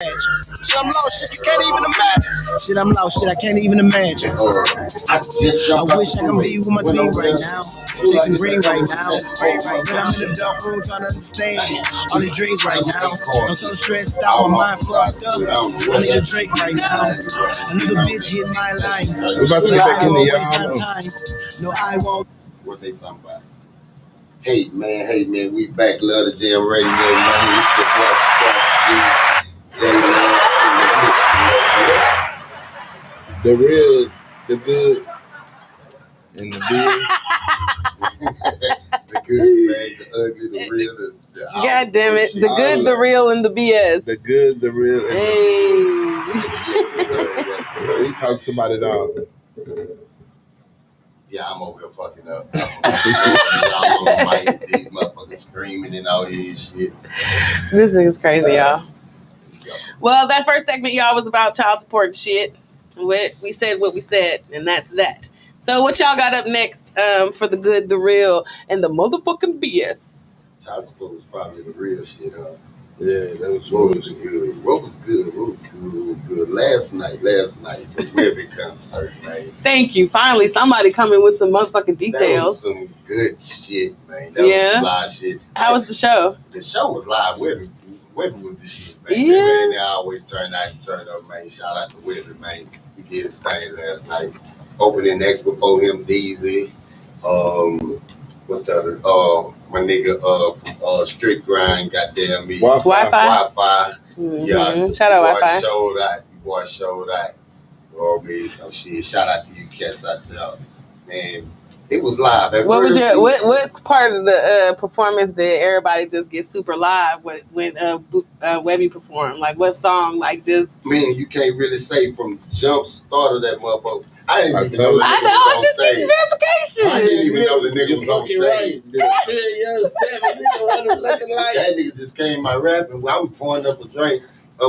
Shit, I'm lost. Shit, you can't even imagine. Shit, I'm lost. Shit, I can't even imagine. I wish I can be with my team right now, chasing green right now. But I'm in the dark room trying to understand all these dreams right now. I'm so stressed out, my mind fucked up. I need a drink right now. Another bitch hit my line. We're about to get back in the time. No, I won't. What they talking about? Hey man, we back. Love the Jam Radio, man. It's your boy Scott G, J-Love, and the real, the good, and the big. The good, the bad, the ugly, the real, the God damn it. The good, the real, and the BS. The good, the real, and Yes, sir. we talk about it all. Yeah, I'm over here fucking up. I'm these motherfuckers screaming and all this shit. This is crazy, y'all. Well, that first segment, y'all, was about child support and shit. We said what we said, and that's that. So what y'all got up next for the good, the real, and the motherfucking BS? Child support was probably the real shit, huh? Yeah, that was What was good? What was good? Last night, the Webby concert, man. Thank you. Finally, somebody coming with some motherfucking details. That was some good shit, man. That was some live shit. How was the show? The show was live. Webby was the shit, man. Yeah. Man, they always turn up, man. Shout out to Webby, man. He did his thing last night. Opening next before him, DZ. What's the other? My nigga from Strict Grind, goddamn me. Wi-Fi. Mm-hmm. Yeah. Shout out Wi-Fi. Boy showed out. Oh, man, some shit. Shout out to you cats out there. Man, it was live. What part of the performance did everybody just get super live when Webby performed? Like, what song? Like, just... Man, you can't really say from jump start of that motherfucker. I didn't even know I'm just getting verification. I didn't even know the nigga was on stage. That nigga just came my rapping. I was pouring up a drink. I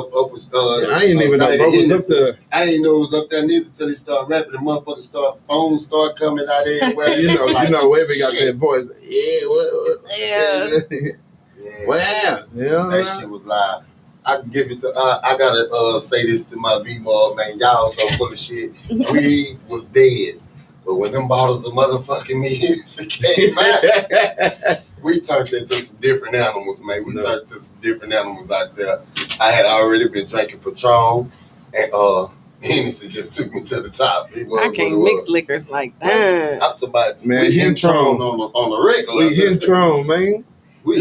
didn't even know bro was up there. I didn't know it was up there neither until he started rapping. The motherfucker phones start coming out everywhere. you know, Webby got that voice. Yeah. Wow. Yeah. That shit was live. I can give it to. I gotta say this to my V-Mall, man. Y'all so full of shit. We was dead, but when them bottles of motherfucking music came out, we turned into some different animals, man. We turned into some different animals out there. I had already been drinking Patron, and Hennessy just took me to the top. I can't mix liquors like that. I'm talking about man. We Hentron on the regular. We Hentron, man.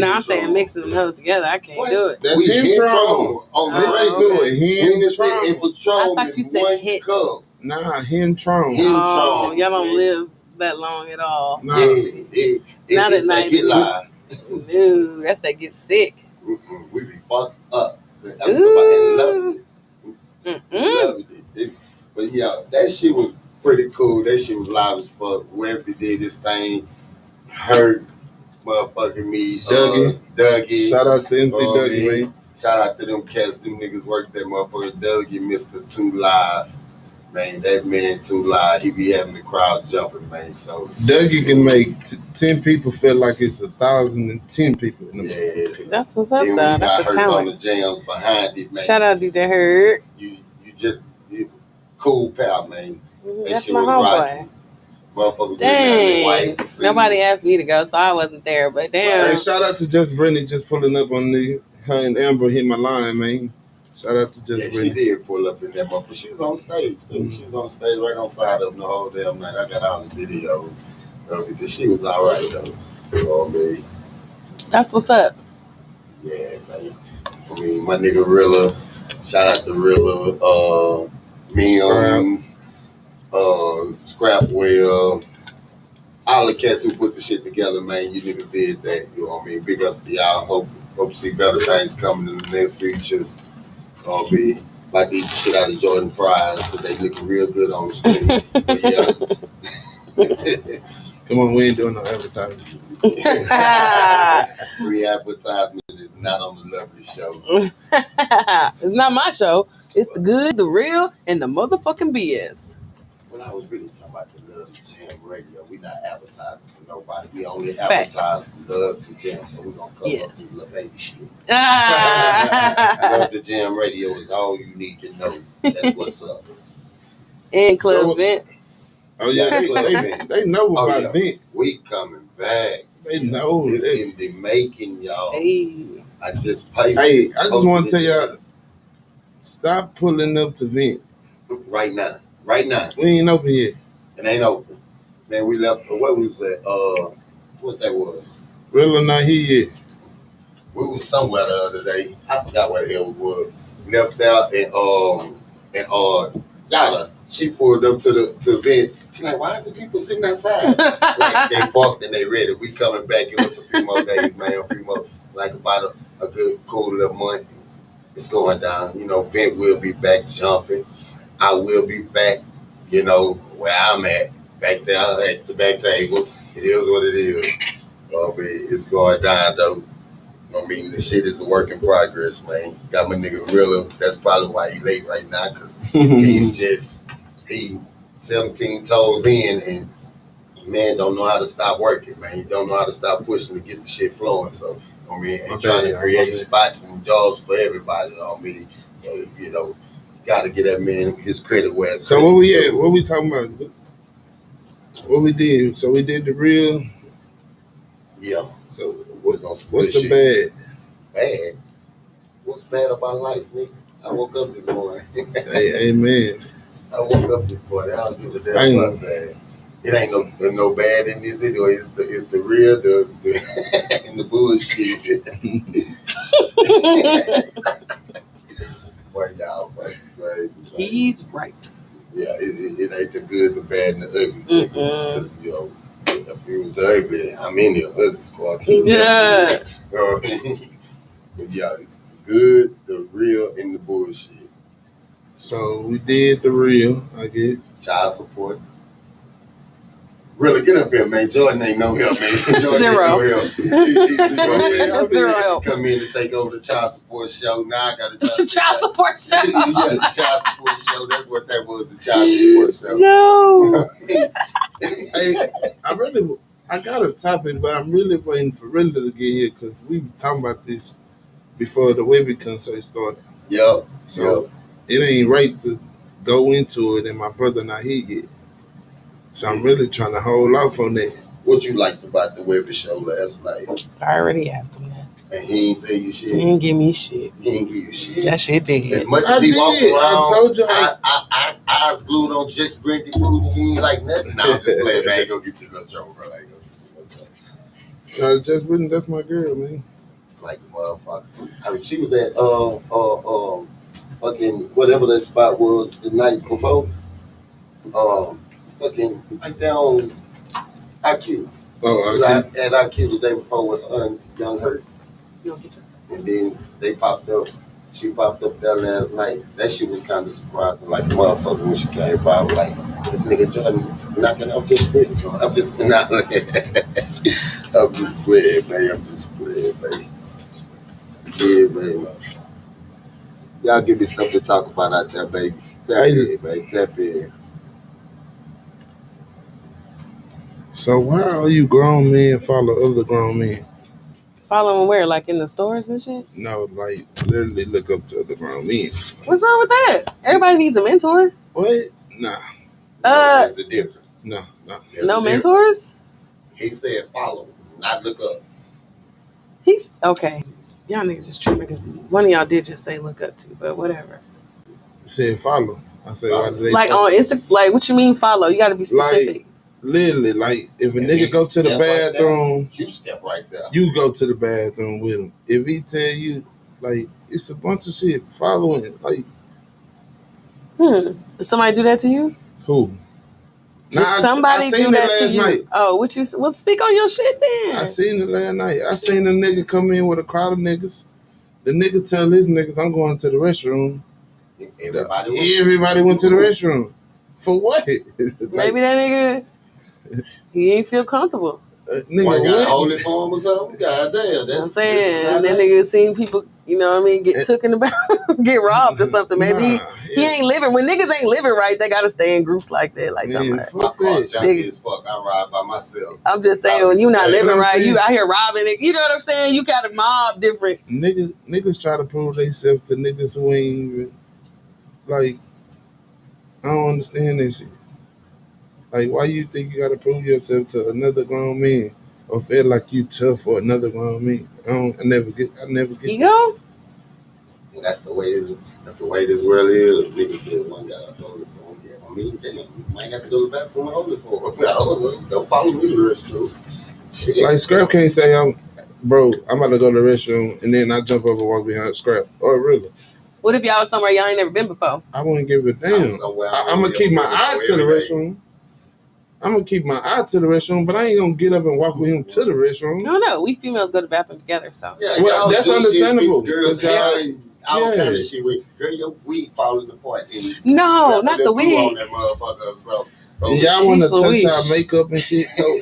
I'm saying mixing them hoes together. I can't do it. That's Hentron. On the regular. Hennessy and Patron. I thought you said hit. Cup. Nah, Hentron. Oh, y'all don't live that long at all. Nah. Not at night. Get live. No, that's that get sick. We be fucked up. I'm talking about loving it. Loving it. But yeah, that shit was pretty cool. That shit was live as fuck. Webby did this thing. Hurt. Motherfucking me. Dougie. Shout out to MC Dougie, man. Shout out to them cats. Them niggas work that motherfucker. Dougie, Mr. Too Live. Man, that man Too Live. He be having the crowd jumping, man. So Dougie can make 10 people feel like it's 1,010 people. That's what's up, though. That's a talent. On the jams behind it, man. Shout out DJ Hurd. You cool pal, man. That's my homeboy. Dang. Nobody asked me to go, so I wasn't there. But damn. Hey, shout out to Just Brittany just pulling up on her and Amber hit my line, man. Shout out to Just Brittany. She did pull up in that motherfucker. She was on stage. So she was on stage right on side of them the whole damn night. I got all the videos of it. She was all right, though. Oh, man. That's what's up. Yeah, man. I mean, my nigga Rilla. Shout out to Rilla. Memes. Scrapwell, all the cats who put the shit together, man. You niggas did that. You know what I mean? Big ups to y'all. Hope to see better things coming in the near futures. You know what I mean? Like to eat the shit out of Jordan fries, but they looking real good on the screen. But yeah. Come on, we ain't doing no advertising. Free advertisement is not on the Lovely Show. It's not my show. It's the good, the real, and the motherfucking BS. But I was really talking about the Love to Jam radio. We not advertising for nobody. We only Facts. advertise Love to Jam. So we're going to cover up these little baby shit. Ah. Love to Jam radio is all you need to know. That's what's up. And Club So- Vent. Oh yeah, they know Oh, about yeah. Vent. We coming back. They know. It's Hey, in the making, y'all. Hey. I just paid. I just want to tell y'all, stop pulling up to Vent. Right now. Right now. We ain't open yet. It ain't open. Man, we left. Where we was at? What that was? Real or not here yet. We was somewhere the other day. I forgot where the hell we was. We left out and Yada. She pulled up to the Vent. She like, why is the people sitting outside? Like they parked and they ready. We coming back. Give us a few more days, man. A few more, like about a good cool little month. It's going down. You know, Vent will be back jumping. I will be back, you know, where I'm at. Back there at the back table. It is what it is. But it's going down though. I mean, the shit is a work in progress, man. Got my nigga Rilla. That's probably why he late right now, because he 17 toes in and man don't know how to stop working, man. He don't know how to stop pushing to get the shit flowing. So, I mean, and trying to create spots and jobs for everybody, you know what I mean? So, you know, you got to get that man his credit where it's So where we at? What we talking about? What we did? So we did the real. Yeah. So What's what's the bad? Bad? What's bad about life, nigga? I woke up this morning. Hey, amen. I woke up this morning. I don't give a damn Ain't about bad. It ain't no bad in this anyway. It's the real the and the bullshit. Boy, y'all fucking crazy. Man. He's right. Yeah, it ain't the good, the bad, and the ugly. Because you know, if it was the ugly, I'm in the ugly squad too. Yeah. But yeah, it's the good, the real, and the bullshit. So we did the real, I guess. Child support. Really, get up here, man. Jordan ain't no help, man. Jordan Zero. ain't no help. He's Zero help. Come in to take over the child support show. Now I got a It's a child support show. Yeah, the child support show. That's what that was, the child support show. No. Hey, I got a topic, but I'm really waiting for Rilla to get here because we were talking about this before the Webby concert started. Yep. So it ain't right to go into it and my brother not here yet. So I'm really trying to hold off on that. What you liked about the Webby show last night? I already asked him that. And he ain't tell you shit. He didn't give me shit. He ain't give you shit. That shit did. As much I as he did. walked around, I told you. I eyes glued on just Brittany Booty. He ain't like nothing. Nah, I'm just playing. Man, I ain't gonna get you no trouble, bro. I ain't gonna get you no trouble. Just Brittany, that's my girl, man. Like a motherfucker. I mean, she was at fucking whatever that spot was the night before. Fucking right there on IQ. Oh, She was okay. at IQ the day before with Young Hurt. And then they popped up. She popped up there last night. That shit was kind of surprising. Like, motherfucker, when she came by, I was like, this nigga Jordan knocking off just pretty. I'm just not. I'm just playing, man. I'm just playing, man. Yeah, man. Y'all give me something to talk about out there, baby. Tap in, man. Tap in. So why all you grown men follow other grown men? Following where? Like in the stores and shit? No, like literally look up to other grown men. What's wrong with that? Everybody needs a mentor. What? Nah, That's the difference. no. There's No the difference. mentors? He said follow, not look up. He's okay. Y'all niggas is tripping because one of y'all did just say look up to, but whatever. Said follow. I said why did they Like follow? on Insta, like what you mean follow? You got to be specific. Literally, like if a If nigga he go to the step right bathroom, You step right there. you go to the bathroom with him. If he tell you, like, it's a bunch of shit following, like, Did somebody do that to you? who? Did somebody I seen do it that to last you? night. Oh, what you? Well, speak on your shit then. I seen it last night. I seen a nigga come in with a crowd of niggas. The nigga tell his niggas, I'm going to the restroom. Everybody went to the restroom. For what? Like, Maybe that nigga, he ain't feel comfortable. nigga, One got what? hold it for him or something. God damn, You know what I'm that's saying. not And that right. nigga seen people, you know what I mean, get took in the bathroom, get robbed or something. Maybe Nah, He ain't living. When niggas ain't living right, they gotta stay in groups like that. Like, Man, My fuck car that. junkie as fuck. I ride by myself. I'm just saying, when you not Hey, living I'm right, you saying- out here robbing it. You know what I'm saying? You got a mob different. Niggas try to prove themselves to niggas who ain't even, like, I don't understand that shit. Like, why you think you gotta prove yourself to another grown man or feel like you tough for another grown man? I never get You that. go? And that's the way this world is. Niggas said one got a hold it for him. Yeah, I mean, damn, you might have to go to the bathroom and hold it for him. Don't follow me to the restroom. Shit. Like, Scrap can't say, I'm about to go to the restroom and then I jump up and walk behind Scrap. Oh, really? What if y'all was somewhere y'all ain't never been before? I wouldn't give a damn. I'm gonna keep my eye to the restroom. I'm gonna keep my eye to the restroom, but I ain't gonna get up and walk with him to the restroom. No. We females go to the bathroom together, so. Yeah, Well, y'all that's do understandable, Shit, girls, 'cause y'all- all yeah. kind of shit with girl, your weed falling apart. And No, slap not a the little glue on weed. that motherfucker. So, And y'all want to Sheesh touch Louise. our makeup and shit. So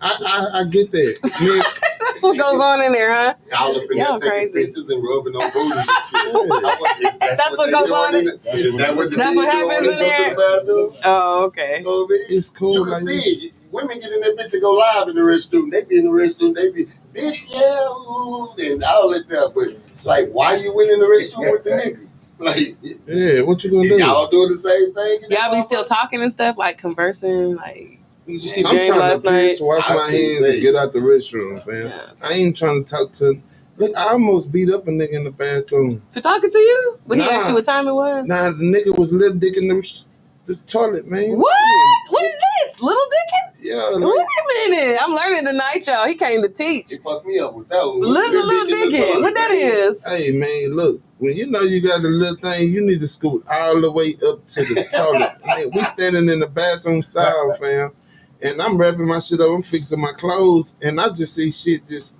I get that. Man, That's what goes on in there, huh? y'all up in Y'all there taking crazy. pictures and rubbing on booties and shit. That's what goes on in- Is that what the That's kids what do happens when in they go there? to the bathroom? Oh, okay. You know what I mean? it's cool. You can like, see it. Women get in that bitch and go live in the restroom. They be in the restroom. They be, bitch, yeah, ooh, and all that there. But, like, why you went in the restroom with the nigga? Like, yeah, what you gonna do? y'all doing the same thing? Y'all be still talking and stuff, like conversing, like, you just see I'm game trying last to piss, night. wash I my couldn't hands, say. and get out the restroom, fam. Yeah. I ain't trying to talk to. Look, I almost beat up a nigga in the bathroom. For talking to you? But he Nah. asked you what time it was? Nah, the nigga was little dick in the toilet, man. What? What is this? Little Dickin? Yeah, like, Wait a minute. I'm learning tonight, y'all. He came to teach. He fucked me up with that one. Little Dickin. What that is? hey man, look, when you know you got a little thing, you need to scoot all the way up to the toilet. Man, we standing in the bathroom style, fam, and I'm wrapping my shit up. I'm fixing my clothes, and I just see shit just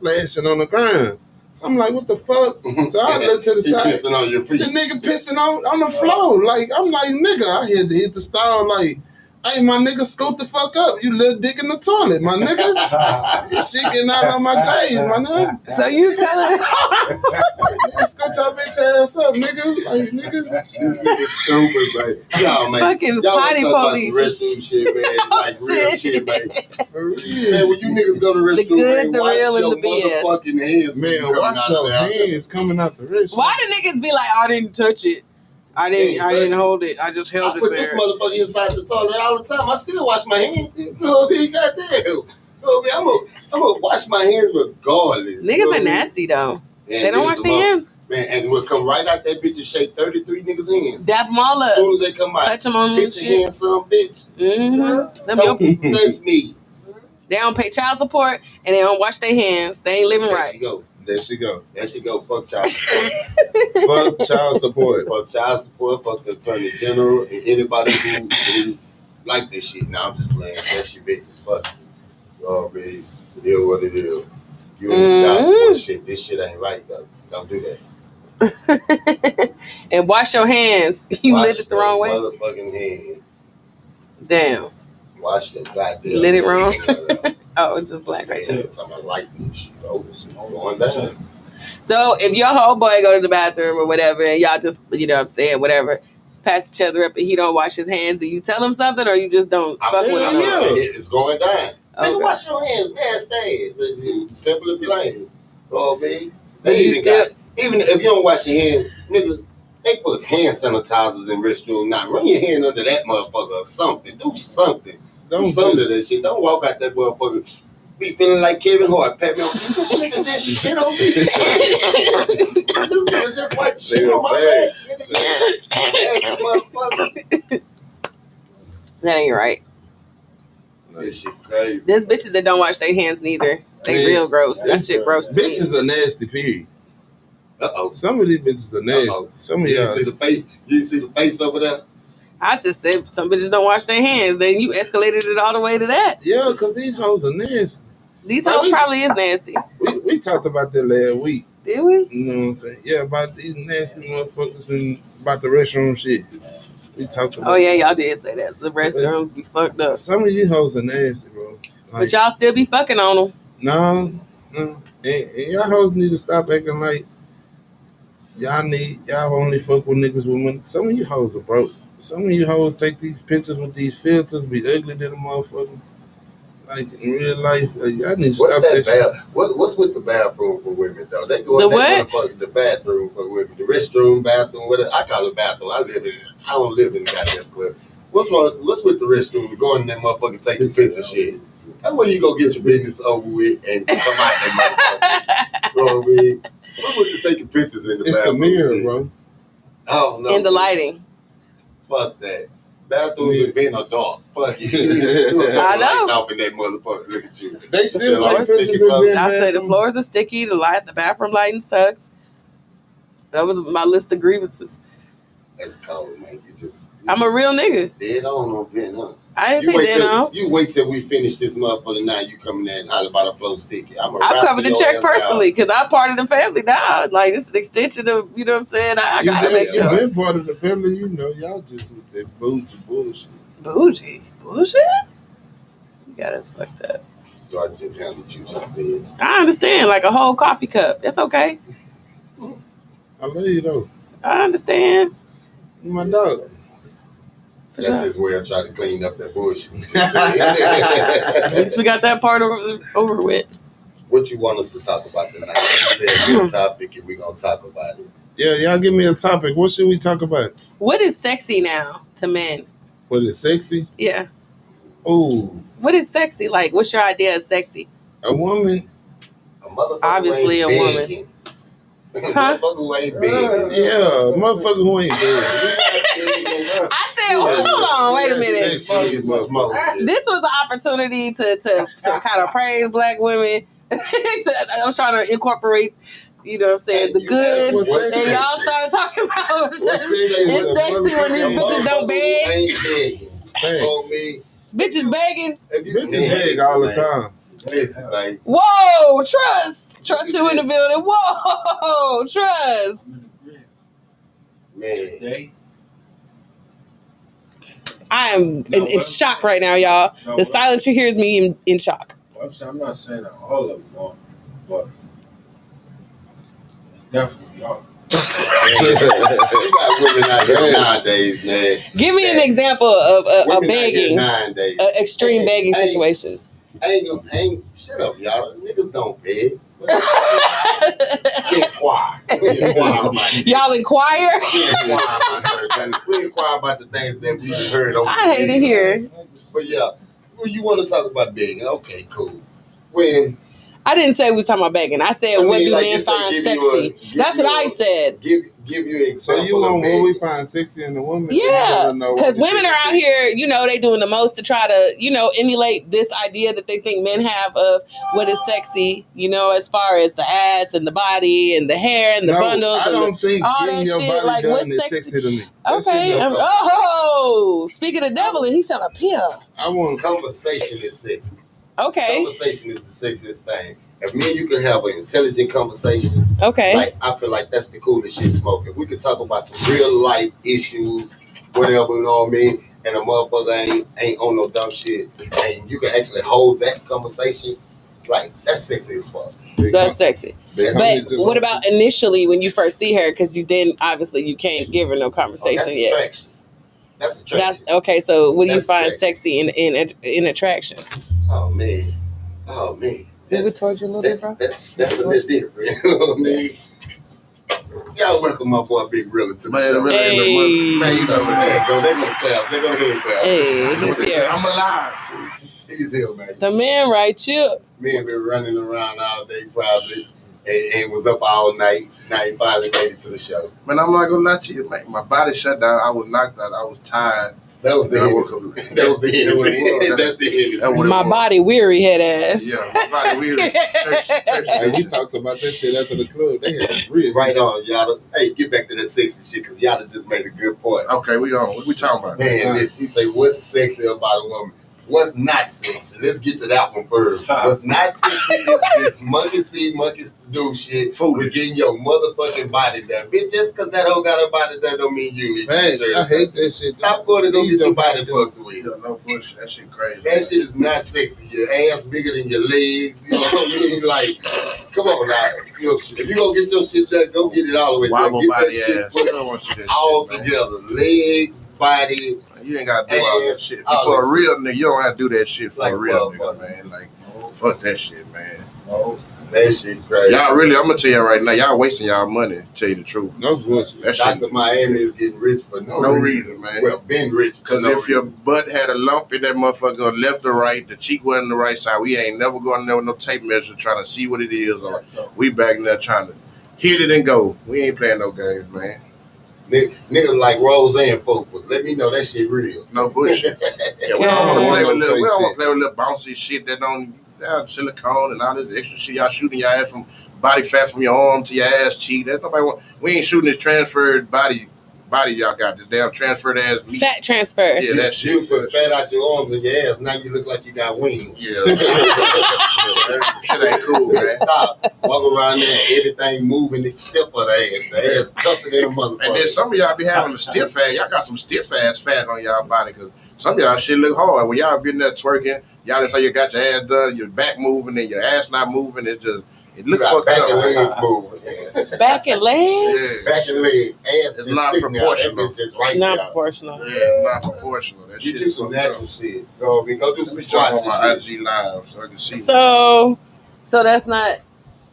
flashing on the ground. So I'm like, what the fuck? So I look to the He side. pissing on your feet. The nigga pissing on the floor. Like, I'm like, nigga, I had to hit the stall. Like, hey, my nigga, scoot the fuck up. You little dick in the toilet, my nigga. This shit getting out on my J's, my nigga. So you telling Nigga, scoot your bitch ass up, nigga. Like, nigga. This nigga stupid, man. Y'all, man. Fucking y'all potty talk about some police. restroom shit, man. Like real shit, man. For Man, real. when you niggas go to the The restroom, good, man, the wash real, and your the BS. motherfucking hands. when you Man, coming wash out your of there. hands coming out the restroom. Why the niggas be like, I didn't touch it. I didn't hold it. I just held I it put this there. motherfucker inside the toilet all the time. I still wash my hands. You know what I mean? Goddamn. You know what I mean? I'm gonna wash my hands regardless. You know Niggas what are I mean? nasty though. Man, They don't niggas wash the their most- hands. Man, and we'll come right out that bitch and shake 33 niggas' hands. Dap them all As up. soon as they come out. Touch them on Kiss this your shit. hand, son, bitch. Mm-hmm. Them Don't your, touch me. they don't pay child support and they don't wash their hands. They ain't living There right. she go. There she go. There she go. Fuck child support. Fuck child support. Fuck child support. Fuck the attorney general and anybody who like this shit. Now I'm just playing. That's your business. Fuck you. Oh, baby. It is what it is. You and this child support shit. This shit ain't right though. Don't do that. And wash your hands. You Wash lit it the your wrong way. Motherfucking hand. Damn. Wash your goddamn. You lit it hand. wrong? Oh, it's just black right Yeah, there. it's on my lightning shit. Oh, this shit's going down. So if your whole boy go to the bathroom or whatever, and y'all just, you know what I'm saying, whatever, pass each other up and he don't wash his hands, do you tell him something or you just don't fuck with him? yeah. It's going down. Okay. Nigga, wash your hands, nasty. Simple and plain. Oh, man. But They you even still- got, even if you don't wash your hands, nigga, they put hand sanitizers in restroom. Now, run your hand under that motherfucker or something. Do something. Don't Do something to just- that shit. Don't walk out that motherfucker. Be feeling like Kevin Hart. Pat me on. This nigga just shit on me. This nigga just wipe shit on my leg. Nasty motherfucker. That ain't right. This shit crazy. There's bitches that don't wash their hands neither. They Man, real gross. That shit gross to me. Bitches are nasty, period. Uh-oh. Some of these bitches are nasty. Uh-oh. Some of You y'all. see the face? You see the face over there? I just said some bitches don't wash their hands. Then you escalated it all the way to that. Yeah, because these hoes are nasty. These Why hoes we- probably is nasty. We talked about that last week. Did we? You know what I'm saying? Yeah, about these nasty motherfuckers and about the restroom shit. We talked about Oh yeah, y'all did say that. The restrooms be fucked up. Some of you hoes are nasty, bro. But Like, y'all still be fucking on them. no. And y'all hoes need to stop acting like Y'all only fuck with niggas with money. Some of you hoes are broke. Some of you hoes take these pictures with these filters, be ugly to the motherfucker. Like in real life, y'all need to stop that shit. What's with the bathroom for women though? They go The in what? the bathroom for women, the restroom, bathroom, whatever. I call it bathroom. I don't live in the goddamn club. What's wrong? What's with the restroom? Go in that motherfucker taking picture shit. That's where you go get your business over with and come out that motherfucker. You know what I mean? What's with the taking pictures in the It's the bathroom? mirror, shit? bro. Oh no. In the lighting. Fuck that. Bathrooms in being a dark. Fuck you. I know. Lights off in that motherfucker. Look at you. They still Like take pictures in I their I say the bathroom. floors are sticky, the bathroom lighting sucks. That was my list of grievances. That's cold, man. I'm a real nigga. Dead on Ben, huh? I didn't say dead on. You wait till we finish this motherfucker now. You coming there and holler about a flow sticky. I covered the check personally because I'm part of the family now. Like, it's an extension of, you know what I'm saying? I gotta make You sure. been part of the family, you know. Y'all just with that bougie bullshit. Bougie? Bullshit? You got us fucked up. So I just handled you just did. I understand, like a whole coffee cup. That's okay. I love you though. I understand. You my dog. For That's sure. his way of trying to clean up that bullshit. At least we got that part over with. What you want us to talk about tonight? You said a topic and we're going to talk about it. Yeah, y'all give me a topic. What should we talk about? What is sexy now to men? What is sexy? Yeah. Oh, What is sexy? Like, what's your idea of sexy? a woman. A motherfucker Obviously who a ain't woman. begging. Huh? A motherfucker who ain't begging. Yeah, motherfucker who ain't dead. I said, hold on, wait a minute. Smoke. This was an opportunity to kind of praise black women. I was trying to incorporate, you know what I'm saying, the good. What's And sexy? y'all started talking about sexy? it's sexy when these bitches don't beg. Ain't begging. Thanks. Told me, Bitches begging. if you Bitches beg all the time. Listen, man. Whoa, trust you in the building. Whoa, trust. Man. I am in shock right now, y'all. The silence you hear is me in shock. I'm not saying that all of them are, but definitely are. You got women out here nowadays, man. Give me an example of a Women out here begging, nowadays. extreme begging situation. Ain't shut up, y'all. Niggas don't beg. We inquire. We inquire about it. Y'all inquire? We inquire about certain things. We inquire about the things that we heard over I hate the to years. hear. But yeah, when you want to talk about begging, okay, cool. When I didn't say we was talking about begging. I said, what do like men you said, find give sexy? That's what I said. Give you an So example. you want of what begging. we find sexy in a woman? Yeah, because Because women are out here, you know, they doing the most to try to, you know, emulate this idea that they think men have of what is sexy, you know, as far as the ass and the body and the hair and the bundles. I don't think all getting that your shit, body like, done what's is sexy? sexy to me. That shit Okay. is- Speaking of the devil, and he's trying to peel. I want Conversation is sexy. Okay. Conversation is the sexiest thing. If me and you can have an intelligent conversation, Okay. like I feel like that's the coolest shit smoking. We can talk about some real life issues, whatever, you know what I mean? And a motherfucker ain't on no dumb shit. And you can actually hold that conversation. Like, that's sexy as fuck. That's sexy. That's But sexy as what fuck. about initially when you first see her? Because you then obviously you can't give her no conversation That's yet. attraction. That's attraction. That's okay. So what do you That's find attraction. sexy in attraction? Oh man. Move it towards you a little bit, bro. That's a little different. You know what I mean? Y'all welcome my boy Big Rilla to the Man, show. really, Hey. Man, he's over there. They go to class. They go to head class. Hey, he's here. I'm alive. He's here, man. The man right here. Me and been running around all day probably and was up all night. Now he finally made it to the show. Man, I'm not gonna lie to you, man. My body shut down. I was knocked out. I was tired. That was the That Hennessy. was- That was the That's what it Hennessy. was. That's the Hennessy. That's what it My was. body weary head ass. Yeah, my body weird. Hey, we talked about that shit after the club. They had some real Right on, y'all. Hey, get back to that sexy shit because y'all just made a good point. Okay, we on. What we talking about? Man, listen, you say what's sexy about a woman? what's not sexy? Let's get to that one first. What's not sexy is this monkey see, monkey do shit. We're getting your motherfucking body done. Bitch, just because that hoe got her body done don't mean you need to Facts. I hate that shit. Stop going to go get your body fucked with. No bullshit. That shit crazy. That shit is not sexy. Your ass bigger than your legs. You know what I mean? Like, come on now. If you gonna get your shit done, go get it all the way done. Wobble Get that body shit ass. put You don't want to see that all shit, man. together. Legs, body. You ain't gotta do all that shit. all For a that real nigga, you don't have to do that shit for Like a real motherfucker. nigga, man. Like, fuck that shit, man. That shit crazy. Y'all really, I'm gonna tell you right now, y'all wasting y'all money, to tell you the truth. No bullshit. That shit, Dr. Miami is getting rich for no reason, man. Well, been rich for Because no if your reason. butt had a lump in that motherfucker left or right, the cheek wasn't the right side, we ain't never going there with no tape measure trying to see what it is, or we back there trying to hit it and go. We ain't playing no games, man. Niggas like Roseanne folk, but let me know that shit real. No bullshit. Yeah, we don't want to play with little bouncy shit that don't have silicone and all this extra shit. Y'all shooting your ass from body fat from your arm to your ass cheek. That's nobody want. We ain't shooting this transferred body y'all got. This damn transferred ass meat. Fat transfer. Yeah, that You shit. put fat out your arms and your ass, now you look like you got wings. Yeah. Shit ain't cool, man. Stop. Walk around there, everything moving except for the ass. The ass tougher than a And then motherfucker. some of y'all be having a stiff ass. Y'all got some stiff ass fat on y'all body because some of y'all shit look hard. When y'all been there twerking, y'all just say you got your ass done, your back moving and your ass not moving. It You looks got fucked back up. and legs moving. Back and legs? Yeah. Back and legs. Ass It's just not sitting there. That proportional. bitch just right Not there. proportional. Yeah, not proportional. That Get shit you some natural shit. Go do some Let me jump squats on my and shit. IG live so I can see. So that's not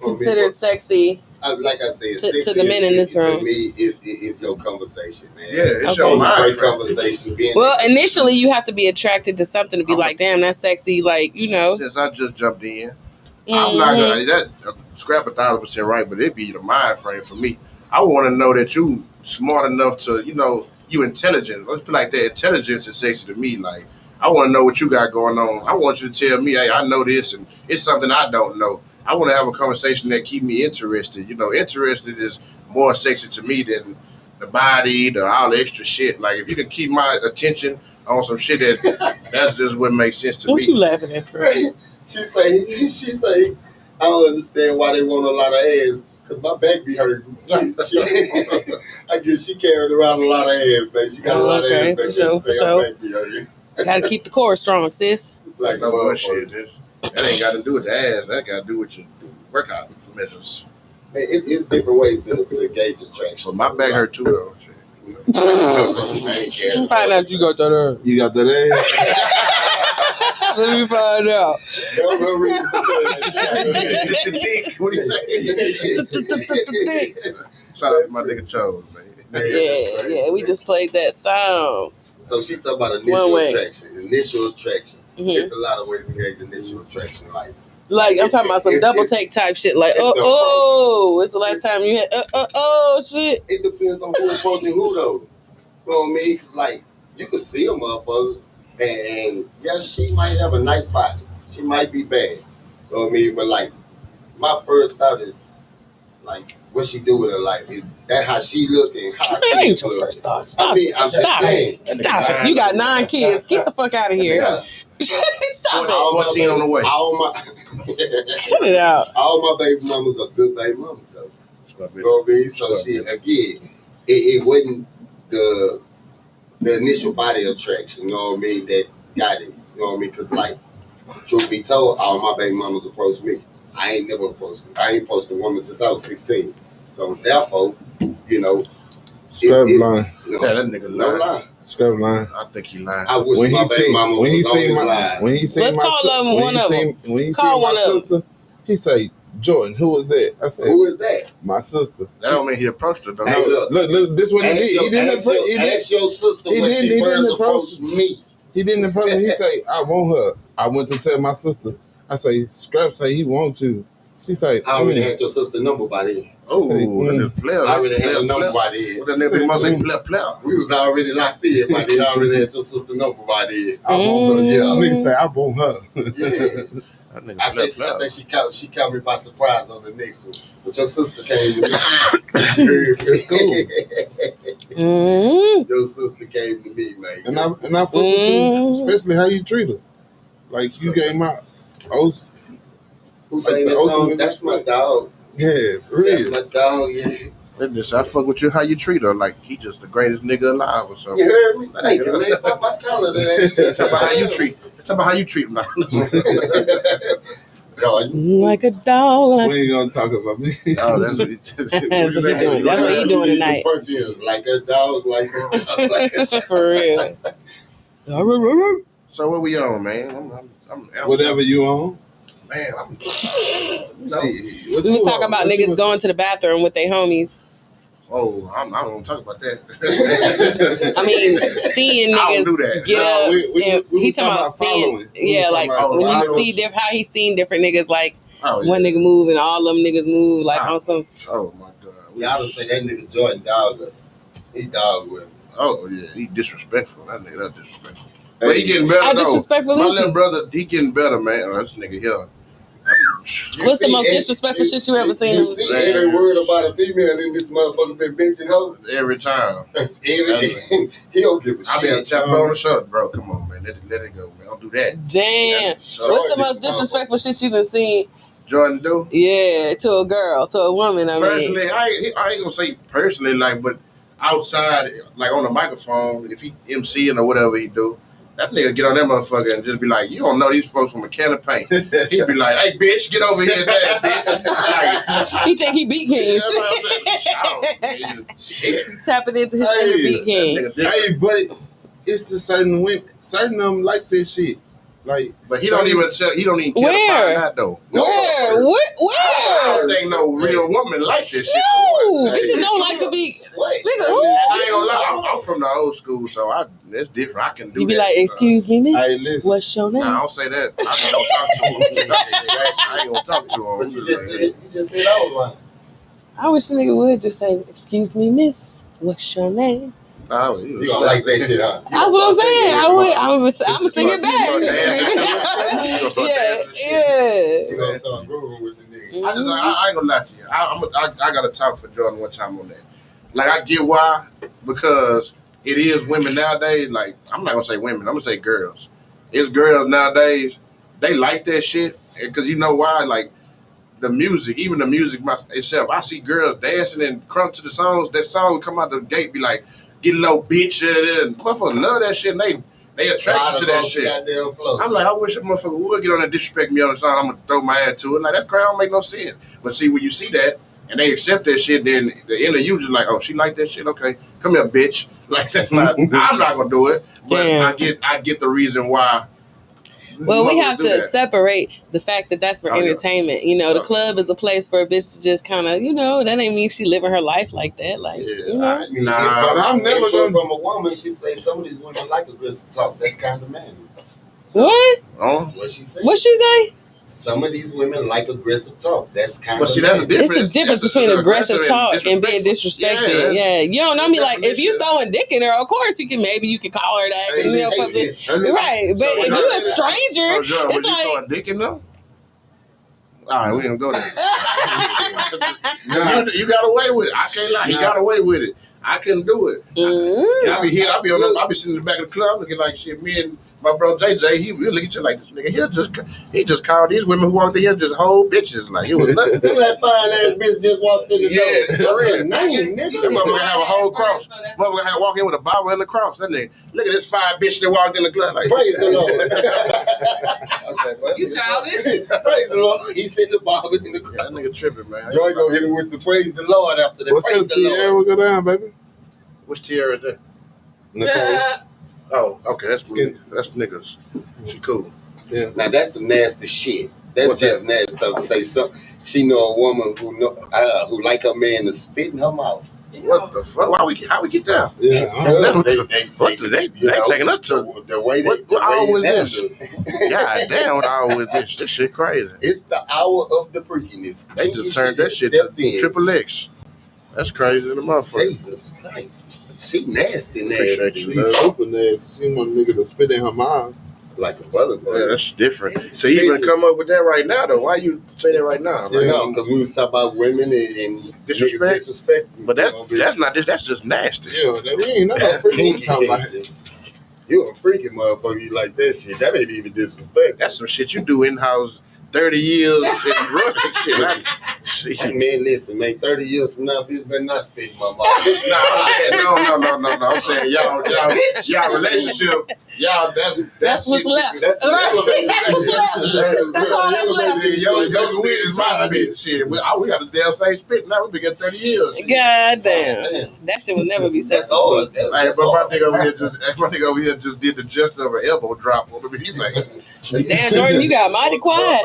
considered sexy. Like I said, To sexy the men in this room. to me is your conversation, man. Yeah, it's Okay. your mind. Great frame. conversation. Being Well, initially you have to be attracted to something to be like, damn, that's sexy. Like, you know. Since I just jumped in, I'm not gonna that scrap 1,000% right, but it'd be the mind frame for me. I want to know that you smart enough to, you intelligent. Let's put it like that. Intelligence is sexy to me. Like, I want to know what you got going on. I want you to tell me, hey, I know this, and it's something I don't know. I want to have a conversation that keep me interested. Interested is more sexy to me than the body, all the extra shit. Like, if you can keep my attention on some shit that's just what makes sense to What me. you laughing at, Scrub? She say, I don't understand why they want a lot of ass. Cause my back be hurting. I guess she carried around a lot of ass, man. She got a lot of Okay, ass back for there. sure, She say for her sure. back be hurting. Gotta keep the core strong, sis. Like a No motherfucker. bullshit. That ain't got to do with the ass. That got to do with your workout measures. Man, it's different ways to gauge attraction. But my back hurt too, though. I ain't caring. Find out you got that ass. You got that ass? Let me find out. There was no reason to say that. It's your dick. What do you say? Shout out to my nigga Chose, man. Yeah, we just played that song. So she talk about One initial way. attraction. Initial attraction. Mhm. It's a lot of ways to gauge initial attraction. Like, I'm talking about some double take type shit. Like, it's the last time you had, shit. It depends on who approaching who though. You know what I mean? Cause you can see a motherfucker and yes, she might have a nice body. She might be bad. You know what I mean? But my first thought is what she do with her life. Is that how she look and how That ain't kids your look? first thought. Stop I mean, I'm just Stop saying. it. Stop it. You got 9 kids. Get the fuck out of here. Yeah. Stop it. All my 14 on the way. All my Cut it out. all my baby mamas are good baby mamas though. You know what I mean? So she again, it wasn't the initial body attraction, you know what I mean, that got it. You know what I mean? Cause truth be told, all my baby mamas approached me. I ain't never approached I ain't approached a woman since I was 16. So therefore, Scrub line. Yeah, that nigga no lying. lie. Scrub line. I think he lying. I wish When my he baby seen, mama when he was on seen his my, line. when he seen Let's my, call si- them when one he of seen, when he Call seen one my of them. sister, he say, Jordan, who was that? I said, Who is that? my sister. That don't mean he approached her, though. Hey, look. Look, this what he did. He didn't ask your sister he when didn't- she he didn't first approach approached me. He didn't approach me. He say, I want her. I went to tell my sister. I say, Scrap say he want to. She say, I already had your sister number by then. Oh, Say, that nigga player. I already had her number by then. What that nigga big mouth say? Player. We was already locked in by then. I already had your sister number by then. I want her. Yeah. Nigga say, I want her. Yeah. That nigga I think she caught me by surprise on the next one. But your sister came to me. It's cool. Mm-hmm. Your sister came to me, man. And I fuck with you, especially how you treat her. Like you gave my old. Who sang the that song? ultimate That's my respect. dog. Yeah, for That's real. my dog. Yeah. I fuck with you how you treat her. Like he just the greatest nigga alive or something. You heard me? Thank you, man. Pop my collar to that shit. Talk about how you treat. Talk about how you treat him. Jordan. Like a dog. We ain't gonna talk about me. Oh, that's what he That's what he doing. That's what he doing tonight. Punch is like a dog, like a For real. So what we on, man? I'm Whatever you on. Man, I'm. See, what We you was talking on? about What you niggas on? going to the bathroom with their homies. Oh, I don't want to talk about that. I mean, seeing I don't niggas do that. get No, up. we and was he's talking talking about about seeing, following. We yeah, was like talking about when you following. see how he's seen different niggas, like Oh, yeah. one nigga move and all them niggas move, like on some. Oh my god. Y'all just say that nigga Jordan dog us. He dog with me. Oh yeah, he disrespectful. That nigga, that disrespectful. But he getting better How though. disrespectful My is little he? brother, he getting better, man. Oh, this nigga here. What's the most disrespectful shit you ever seen? You see every word about a female in this motherfucker been benching hoe. Every time. Everything. He don't give a I be able to shit. tap on the shoulder, bro. Come on, man. Let it go, man. Don't do that. Damn. So, What's the most disrespectful shit you done seen? Jordan do? Yeah, to a girl, to a woman. I mean, Personally, I ain't gonna say personally, like, but outside, like on the microphone, if he MCing or whatever he do, that nigga get on that motherfucker and just be like, you don't know these folks from a can of paint. He be like, hey, bitch, get over here, that bitch. Like, he think he beat King. shit. Tapping into his Hey, inner beat King. That nigga different. Hey, but it's to certain women. Certain of them like this shit. Like, But he don't even care to Where? find out though. Where? I Where? don't think no real woman like this shit. No, Hey, bitches don't like to be. What? Nigga, who? I ain't gonna lie, I'm from the old school, so it's different. I can do You be that. like, excuse me, miss. Hey, listen. What's your name? Nah, I don't say that. I don't talk to him. I ain't gonna talk to him. But you just said I was lying. I wish the nigga would just say, excuse me, miss. What's your name? Nah, You gonna like that shit, huh? That's what I'm saying. I'm gonna sing it You gonna back. start Yeah, She yeah. gonna start grooving with the nigga. I ain't gonna lie to you. I got to talk for Jordan one time on that. Like, I get why, because it is women nowadays. Like, I'm not gonna say women. I'm gonna say girls. It's girls nowadays. They like that shit because you know why? Like, the music, even the music itself. I see girls dancing and crunk to the songs. That song would come out the gate, be like, "Get low, bitch." And motherfuckers love that shit. And they attracted to that shit. Goddamn flow. I'm like, I wish a motherfucker would get on and disrespect me on the song. I'm gonna throw my ass to it. Like, that crowd don't make no sense. But see, when you see that and they accept that shit, then the inner you just like, oh, she like that shit. Okay, come here, bitch. Like, that's not. I'm not gonna do it. But Damn. I get the reason why. Well, we motherfuckers have do to that. separate the fact that that's for Oh, yeah. entertainment. You know, the Oh. club is a place for a bitch to just kind of, that ain't mean she living her life like that. Like, Yeah, you know. I mean, Nah. if I'm never if gonna- from a woman. She say some of these women like aggressive talk. That's kind of man. What? Oh. That's what she said. What she say? Some of these women like aggressive talk. That's kind But of see, that's a difference. It's a difference That's between aggressive and talk and being disrespectful. disrespected. Yeah, Yeah, you don't know me. Like, if you definition. throwing dick in her, of course you can call her that. Hey, and, hate put this. right, but So if Jordan- you a stranger, So, Jordan, it's was you like. throwing dick in them? All right, we ain't gonna go there. Nah. You got away with it. I can't lie. He Nah. got away with it. I couldn't do it. Mm. I be here. I be sitting in the back of the club looking like shit. Me and my bro JJ, he look at you like this nigga. He just called these women who walked in here just whole bitches. Like, it was nothing. Look at that fine ass bitch just walked in the Yeah, door. for That's her real. name, That nigga. motherfucker have a whole cross. Motherfucker had walk in with a Bible and a cross. That nigga, look at this fine bitch that walked in the club. Like, Praise the Lord. I said, well, You childish. Praise the Lord. He said the Bible in the Yeah, that cross. nigga tripping, man. Joy gonna hit him with the praise the Lord after that. What's Praise up, the Tierra? Lord. We go down, baby. Which Tierra is that? Nicole. Oh, okay, that's Skin. that's niggas. She cool. Yeah. Now that's some nasty shit. That's What's just nasty talk. Say something. She know a woman who like her man to spit in her mouth. What the fuck? How we get down? Yeah. They taking us to the way they, what the way hour it's is this? handled. God damn, what hour with this? This shit crazy. It's the hour of the freakiness. They Kinky just turned that has shit to stepped in. triple X. That's crazy, the motherfucker. Jesus Christ. She nasty, Appreciate nasty. you, She's super nasty. She want a nigga to spit in her mouth. Like a brother. Yeah, that's different. So you even come up with that right now, though? Why you say that right now? Yeah. No, because we was talking about women and Disrespect? disrespect. But that's not this. That's just nasty. Yeah, we ain't never That's freaking kinky. talking about it. You a freaking motherfucker. You like that shit. That ain't even disrespect. That's some shit you do in house 30 years and running shit. Man, listen, man, 30 years from now, bitch better not speak my mouth. No. I'm saying y'all relationship, y'all that's what's shit. left. That's That's all that's left. Yo, we is my bitch. Shit, we got the damn same spit now. We been getting 30 years. God damn. That shit will never be said. That's all. Hey, but my nigga over here just did the gist of an elbow drop. What did he say? Damn, Jordan, you got mighty quiet.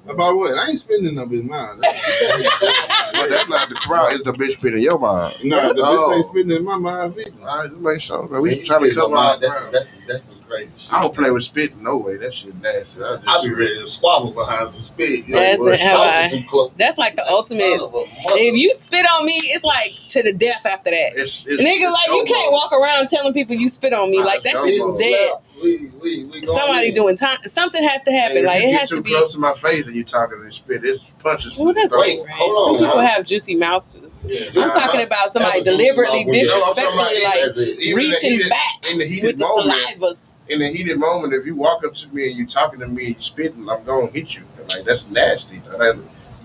About what? I ain't spending no bitch mind. But that's not the crowd. It's the bitch spit in your mind. No, the bitch ain't spending in my mind either. All right, just make sure. Man. We trying to cover our ground. That's some crazy shit. I don't play with spit. No way. That shit nasty. I be ready to squabble behind some spit. That's how Too close. That's like the ultimate. Son of a mother. If you spit on me, it's like to the death after that. It's Nigga, like you can't walk around telling people you spit on me. Like that Nah, shit's showboat. dead. We gonna Somebody win. doing time. Something has to happen. If Like you it get has too to be. close to my face and you talking to spit, it's punches. Well, that's Wait, different. hold Some on. people have juicy mouths. Yeah, I'm talking about somebody Have a juicy deliberately, mouth when you're- disrespectfully, That's like it. Even reaching in the heated- back in the heated with the moment. salivas. In the heated moment, if you walk up to me and you talking to me and you spitting, I'm gonna hit you. Like that's nasty. Well,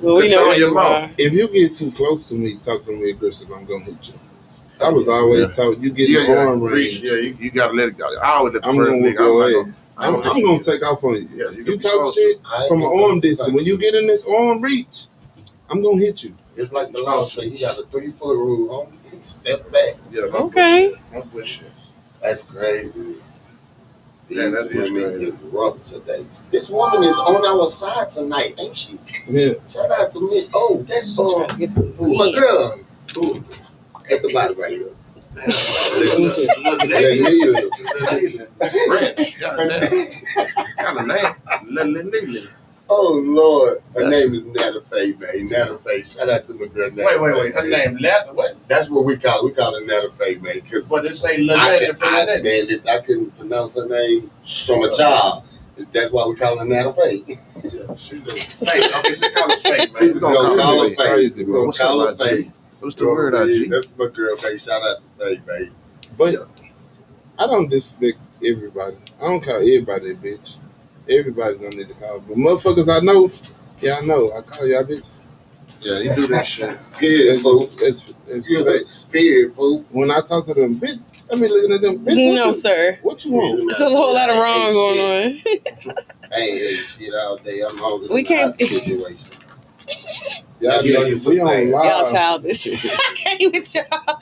we know Control where your you mouth. are. If you get too close to me, talking to me aggressive, I'm gonna hit you. I was always taught you get in arm range. Yeah, you gotta let it go. I always let the I'm first gonna whoop nigga. your ass. I'm I'm gonna take off on you. Yeah, You talk shit from an arm distance. When you get in this arm reach, I'm gonna hit you. It's like the law say, you got a 3-foot rule, homie. Step back. Yeah, Okay. No bullshit. That's crazy. These Yeah, that is women crazy. is rough today. This woman is on our side tonight, ain't she? Yeah. Shout out to me. Oh, that's Get some who's my tea. girl. Ooh. Everybody right here. Let me live. Ranch. Kind of name. Oh Lord, her name is Nata Faye, man. Nata Faye. Shout out to my girl Nata. Wait. Her name what? That's what we call her. We call her Nata Faye, man. Because What they say? man, listen, I couldn't pronounce her name from a child. That's why we call her Nata Faye. Yeah, she do. Fake. Okay, she call it fake, man. We We just gonna gonna call call her it fake. Faye. Crazy, We bro. gonna What's call up, her G? Faye. What's the word, G? That's my girl, Faye. Shout out to Faye, man. But I don't disrespect everybody. I don't call everybody a bitch. Everybody don't need to call. But motherfuckers I know, yeah, I know. I call y'all bitches. Yeah, you do that shit. Period, fool. It's facts. Period, fool. When I talk to them, bitch, I be looking at them, bitch. No, sir. What you want? There's a whole lot of wrong going on. I ain't ate shit all day. I'm hungry. We can't- Situation. Y'all Get on your we sister on ass. live. Y'all childish. I can't with y'all.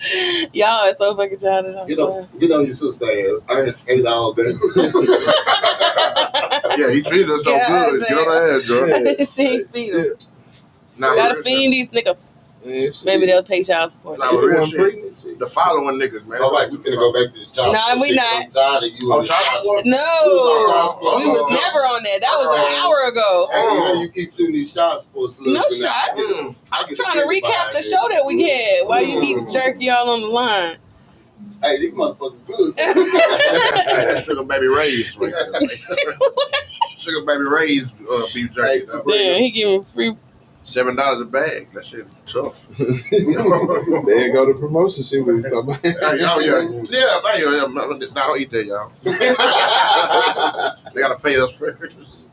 Y'all are so fucking childish. I'm Get sorry. on your sister ass. I ate all day. Yeah, he treated us so God good. damn. Get on her ass, girl. Yeah. She ain't feed them. Nah, Gotta real feed these niggas. Man, shit. Maybe they'll pay child support. Nah, She the real one shit. pregnant. Shit. The following niggas, man. All right, we finna go back to this child Nah, support we shit. not. I'm tired of you. Oh, and child this support? No, we was never on that. That was an hour ago. Hey, you know you keep shooting these child support slugs. No and shot. I I'm get trying to offended recap by the it. show that we had while you eat jerky all on the line. Hey, these motherfuckers good. Hey, that's Sugar Baby Ray's right there. Sugar Baby Ray's beef jerky. Hey, though. Damn, he giving free. $7 a bag. That shit tough. There go the promotion shit we was talking about. Oh, yeah. Nah, don't eat that, y'all. They gotta pay us first.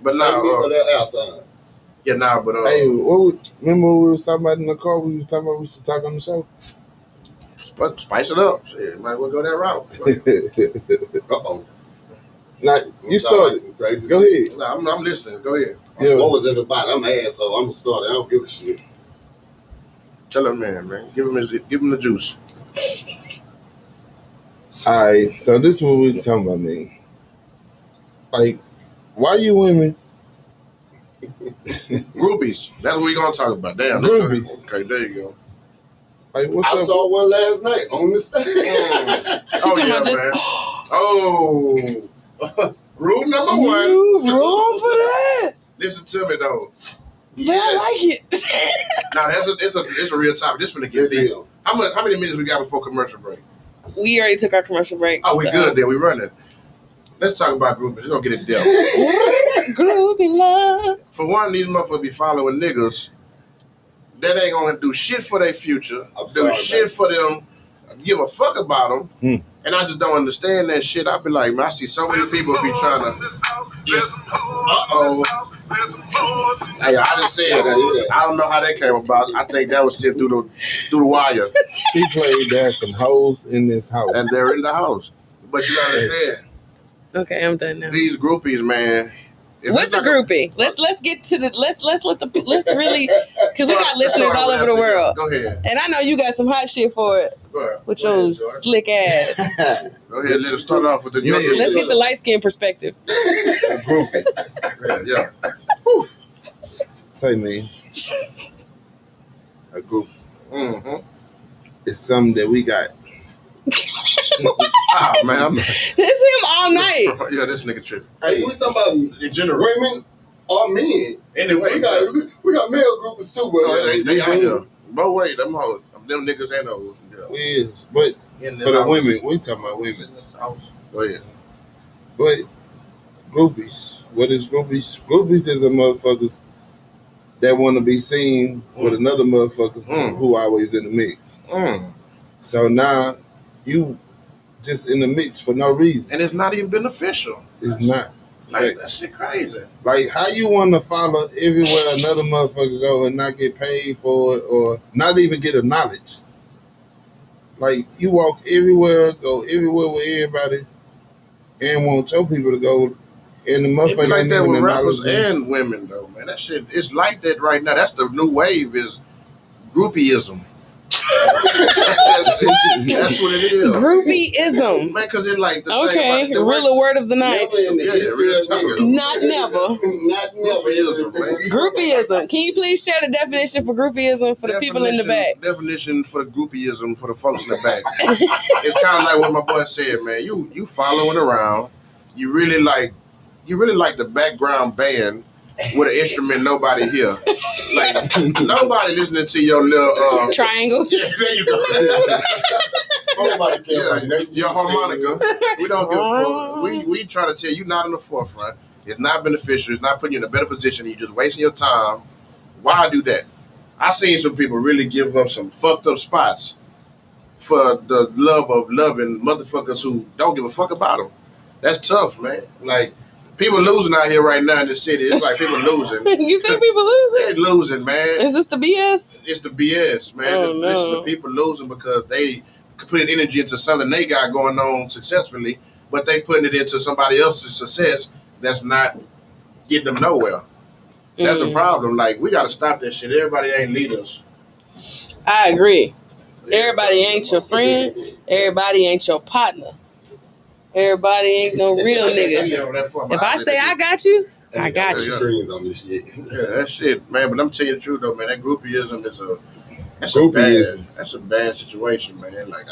But Thank me for nah, that outtime. yeah, nah, but Hey, remember what we was talking about in the car? We was talking about we should talk on the show. spice it up. Shit, might as well go that route. Uh-oh. Now, you started. Crazy Go shit. ahead. Nah, I'm listening. Go ahead. Yeah. What was it about? I'm an asshole. I'm a starter. I don't give a shit. Tell him, man. Give him the juice. All right, so this is what we was talking about, man. Like, why you women? Groupies. That's what we gonna talk about. Damn. Groupies. Okay, there you go. Like, what's I up? saw one last night on the stage. Oh talking yeah, about just- man. Oh, rule number one. You wrong for that? Listen to me though. Yeah, I like it. Now it's a real topic. This finna get Yes, deep. yeah. How many minutes we got before commercial break? We already took our commercial break. Oh, we so. good then. We running. Let's talk about groupies. We're gonna get it dealt. Groupie love. For one, these motherfuckers be following niggas that ain't gonna do shit for their future. I'm Do sorry, shit man. for them. Give a fuck about them. And I just don't understand that shit. I be like, man, I see so many people be trying to. Hey, I just said I don't know how that came about. I think that was sent through the wire, She played there's some hoes in this house. and they're in the house. But you gotta understand, Okay, I'm done now. these groupies, man. if What's it's a like groupie? Let's get to the let's really because we got listeners all over the world, Go ahead. and I know you got some hot shit for it Go ahead. with Go ahead, your George. slick ass. Go ahead. Let us start off with the young. Man. Let's get the light skin perspective. Groupie. Yeah. Say me. A group Mm-hmm. is something that we got. Ah, man. I'm, It's him all night. yeah, this nigga tripping. Hey, we talking about In general. women or men? Anyway, We got male groupies too, but no, they out here. Both ways, them hoes. Them niggas and hoes. We is, but In for the women, we talking about women. Go ahead. But groupies, what is groupies? Groupies is a motherfuckers that want to be seen with another motherfucker who always in the mix. Mm. So now you just in the mix for no reason. And it's not even beneficial. It's not. Like, that shit crazy. Like, how you want to follow everywhere another motherfucker go and not get paid for it or not even get acknowledged? Like, you walk everywhere, go everywhere with everybody, and want your people to go, and the It be motherfucker like ain't that even with rappers acknowledged. and women, though, man. That shit, it's like that right now. That's the new wave is groupieism. That's what it is. Groupieism. Man, because it like the Okay, thing about real word of the night. never in the Yeah, history real of talk. niggas. Not never. Not never. Groupieism, man. Groupieism. Can you please share the definition for groupieism for the people in the back? Definition for the groupieism for the folks in the back. It's kind of like what my boy said, man. You following around. You really like the background band with an instrument nobody hear. Like nobody listening to your little Triangle. yeah, there you go. Nobody care about nothing you Your harmonica. We don't give a fuck. Oh. We try to tell you not in the forefront. It's not beneficial. It's not putting you in a better position. You're just wasting your time. Why do that? I seen some people really give up some fucked up spots for the love of loving motherfuckers who don't give a fuck about them. That's tough, man. Like people losing out here right now in the city. It's like people losing. You think people losing? They're losing, man. Is this the BS? It's the BS, man. Oh, Listen no. to people losing because they put energy into something they got going on successfully, but they putting it into somebody else's success that's not getting them nowhere. That's the problem. Like we got to stop that shit. Everybody ain't leaders. I agree. Everybody ain't your friend. Everybody ain't your partner. Everybody ain't no real nigga. If I say I got you, I got you. Screens on this shit. Yeah, that shit, man. But I'm telling you the truth, though, man. That groupieism is that's a bad situation, man. Like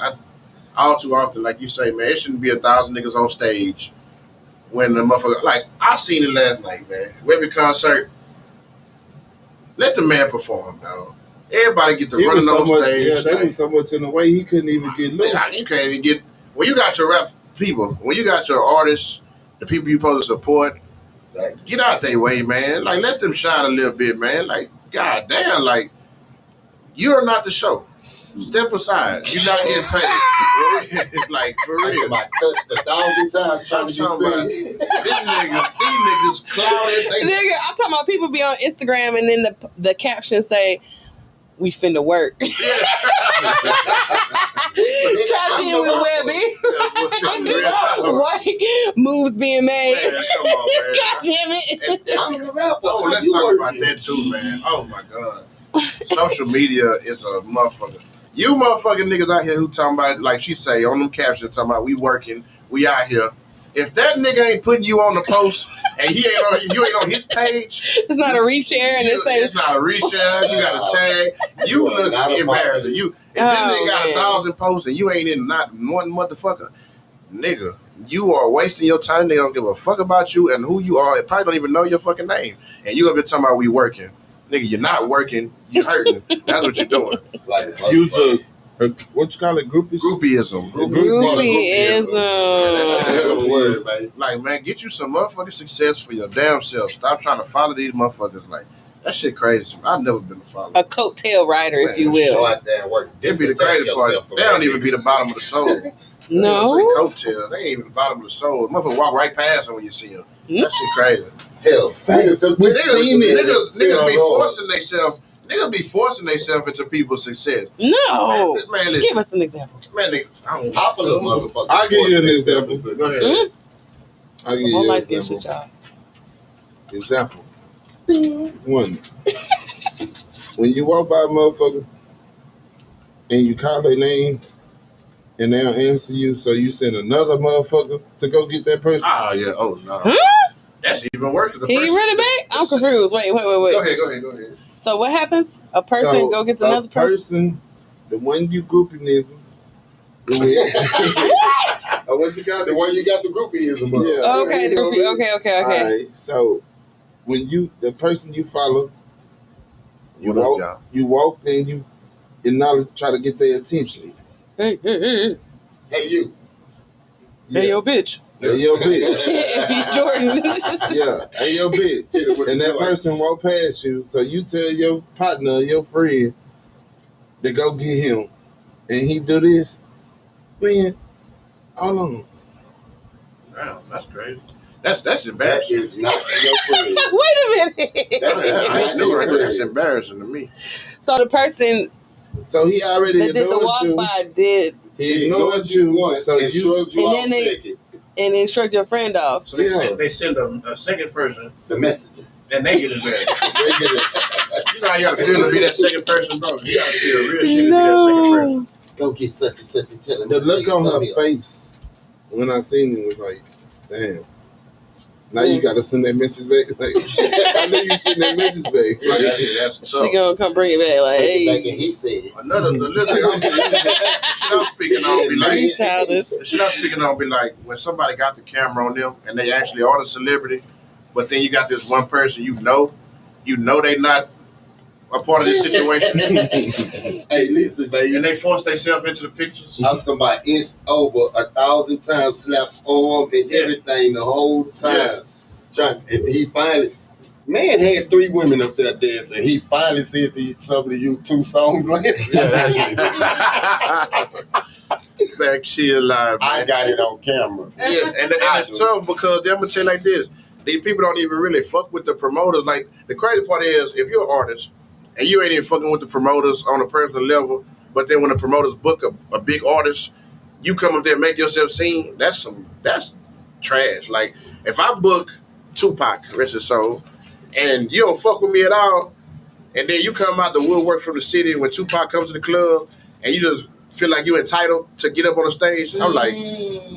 all too often, like you say, man, it shouldn't be 1,000 niggas on stage when the motherfucker. Like I seen it last night, man. Webby concert. Let the man perform, dog. Everybody get to He running was so on much, stage. yeah, they like, was so much in the way he couldn't even get loose. you can't even get when you got your rap people, when you got your artists, the people you supposed to support. Exactly. Get out their way, man. Like, let them shine a little bit, man. Like, goddamn, like, you're not the show. Step aside. You're not getting paid. Like, for real. I touched 1,000 times trying to get seen. These niggas clouded. Nigga, I'm talking about people be on Instagram and then the caption say, "We finna work." Tapped in with Webby. What moves being made? Man, come on, man. God damn it. I'm a rapper. Oh, How let's you talk working? about that too, man. Oh my God. Social media is a motherfucker. You motherfucking niggas out here who talking about, like she say, on them captions talking about we working, we out here. If that nigga ain't putting you on the post and you ain't on his page, It's not a reshare and it says, it's not a reshare. You got a tag. You look Not a embarrassing. If Oh, that nigga got man. 1,000 posts and you ain't in not one motherfucker, nigga, you are wasting your time. They don't give a fuck about you and who you are. They probably don't even know your fucking name. And you gonna be talking about we working. Nigga, you're not working. You hurting. That's what you're doing. Like, Use a what you call it, groupies? Groupieism. Groupieism. Like, man, get you some motherfucking success for your damn self. Stop trying to follow these motherfuckers. Like, That shit crazy. I've never been a follower. A coattail rider, if you Go will. out there and work. It'd be the crazy part. They don't even be the bottom of the soul. No. Coattail. They ain't even the bottom of the soul. Motherfucker walk right past them when you see them. That shit crazy. Hell, We seen it. Niggas be forcing themselves into people's success. No. Man, listen. Give us an example. Man, nigga, I don't popular motherfuckers. I'll give you an example. Go ahead. I'll give Some you more an light skin shit, example. y'all. Example. One. When you walk by a motherfucker and you call their name and they don't answer you, so you send another motherfucker to go get that person. Oh, yeah. Oh, no. Huh? That's even worse. He running back? I'm confused. Wait. Go ahead. So what happens? A person So, go gets another person? The one you groupingism. What you got? The one you got the groupieism of. Yeah. Okay, okay. All right. So when the person you follow, you What up, walk, y'all? you walk, and you acknowledge, try to get their attention. Hey, Hey, you. hey, yo, bitch. Hey, yo, bitch. If you Jordan. Yeah, hey, yo, bitch. And that person walk past you, so you tell your partner, your friend, to go get him, and he do this. Man, hold on. Wow, that's crazy. That's That embarrassing. is not your friend. Wait a minute. That's embarrassing to me. So the person So he already that did the ignored walk you. by did He ignored you once so and you. shrugged you and off then they- second. and instruct your friend off. So they Yeah. they send a second person, The messenger. and they get embarrassed. They get it. You know how you gotta feel to be that second person, bro. You gotta feel real shit to be that second person. Go get such and such and tell him. The to look say, on her "Come here." face when I seen it was like, damn. Now you gotta send that message back. Like, I know you send that message back. Yeah, Like, that's She tough. gonna come bring it back like, Take it back hey, and he said, The shit I'm speaking on be like, you childish. the shit I'm speaking on be like when somebody got the camera on them and they actually are the celebrity, but then you got this one person you know they not a part of this situation, hey, listen, baby. and they force themselves into the pictures. I'm talking about it's over 1,000 times slapped arm and everything the whole time. And he finally, man had 3 women up there dancing. He finally said to somebody, you 2 songs later. Back shit alive, man. I got it on camera. Yeah, and it's tough because I'm gonna tell you like this: these people don't even really fuck with the promoters. Like the crazy part is, if you're an artist and you ain't even fucking with the promoters on a personal level, but then when the promoters book a big artist, you come up there and make yourself seen. That's trash. Like if I book Tupac, rest his soul, and you don't fuck with me at all, and then you come out the woodwork from the city when Tupac comes to the club, and you just feel like you're entitled to get up on the stage. I'm like,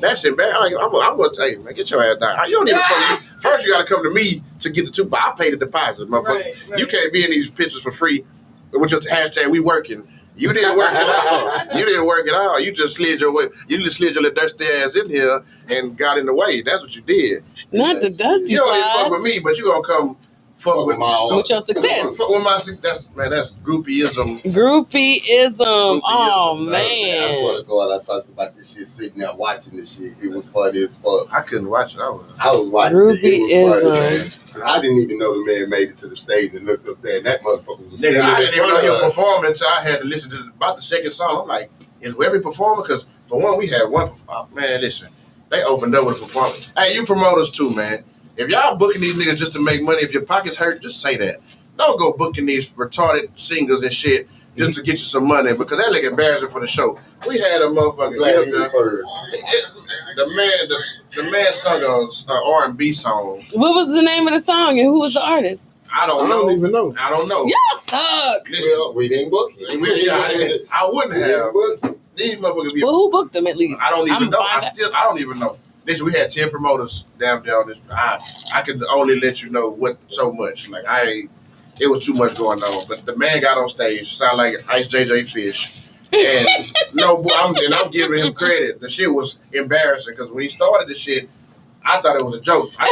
that's embarrassing. I'm gonna tell you, man, get your ass down. You don't need to fuck with me. First, you gotta come to me to get the Tupac. I pay the deposit, motherfucker. Right. You can't be in these pictures for free with your hashtag we working. You didn't work at all. You didn't work at all. You just slid your way. You just slid your little dusty ass in here and got in the way. That's what you did. Not the dusty You don't even fuck slide. with me, but you gonna come fuck with my With your success. Fuck with my success. That's groupieism. Groupieism. Oh, Groupieism. I swear man. to God, I talked about this shit sitting there watching this shit. It was funny as fuck. I couldn't watch it. I was watching it. It was funny, Groupieism. man. I didn't even know the man made it to the stage and looked up there, and that motherfucker was Nigga, standing I in didn't even know front he of was us. performing until I had to listen to about the second song. I'm like, is every performer? Because for one, we had one. Oh, man, listen, they opened up with a performance. Hey, you promoters too, man. If y'all booking these niggas just to make money, if your pockets hurt, just say that. Don't go booking these retarded singers and shit just to get you some money because that look embarrassing for the show. We had a motherfucker. Glad he was first. The man sung a R&B song. What was the name of the song and who was the artist? I I don't know. don't even know. I don't know. Y'all suck. Listen, Well, we didn't book it. I wouldn't We didn't have. book it. These motherfuckers be. Well, who booked them at least? I don't even I'm know. fine. I don't even know. Listen, we had 10 promoters down there on this. I could only let you know what so much. Like it was too much going on. But the man got on stage, sound like Ice JJ Fish. And no, boy, I'm giving him credit. The shit was embarrassing because when he started the shit, I thought it was a joke. I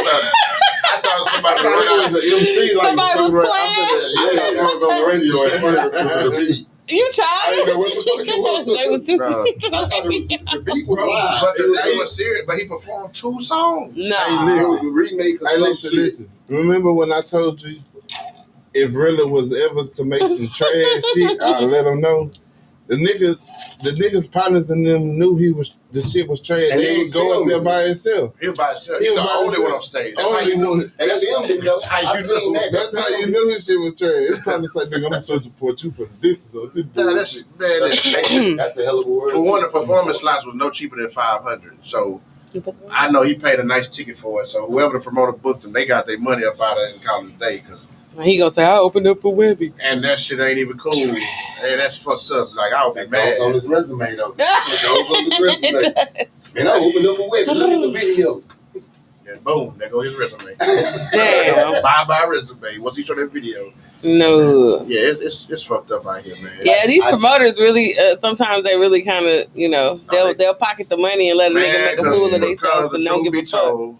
thought somebody I thought it was an MC. Like, Somebody was right playing? after that. Yeah, that was on the radio at first because of the beat. You I didn't know what the fuck childish. it was. They was too. Bro. I thought the beat was live. But it was serious. But he performed 2 songs. Nah. Hey, It was a remake of Hey, some listen, shit. listen. Remember when I told you if Rilla was ever to make some trash shit, I'll let him know. The niggas partners in them knew the shit was trash. And They they would was go up there filming. by himself. He was by himself. He He's was the by only himself. one on stage. That's how Only you know. one. They filmed it, though. That's how I you seen know. that. That's how you knew his shit was trash. It's probably like, nigga, I'm gonna support you for this or this Nah, bullshit. That's a hell of a word. For one, the performance slots was no cheaper than $500. So I know he paid a nice ticket for it. So whoever the promoter booked him, they got their money up out of it and call it a day. He gonna say, I opened up for Webby. And that shit ain't even cool. Hey, that's fucked up. Like, I would be That mad. goes on his resume, though. It goes on his resume. Man, I opened up a web. Look at the video. And boom, there go his resume. Damn. Bye resume. Once he showed that video. No. Yeah, it's fucked up out here, man. Yeah, these promoters really sometimes they really kind of they'll pocket the money and let a nigga make a fool of themselves and don't give a fuck.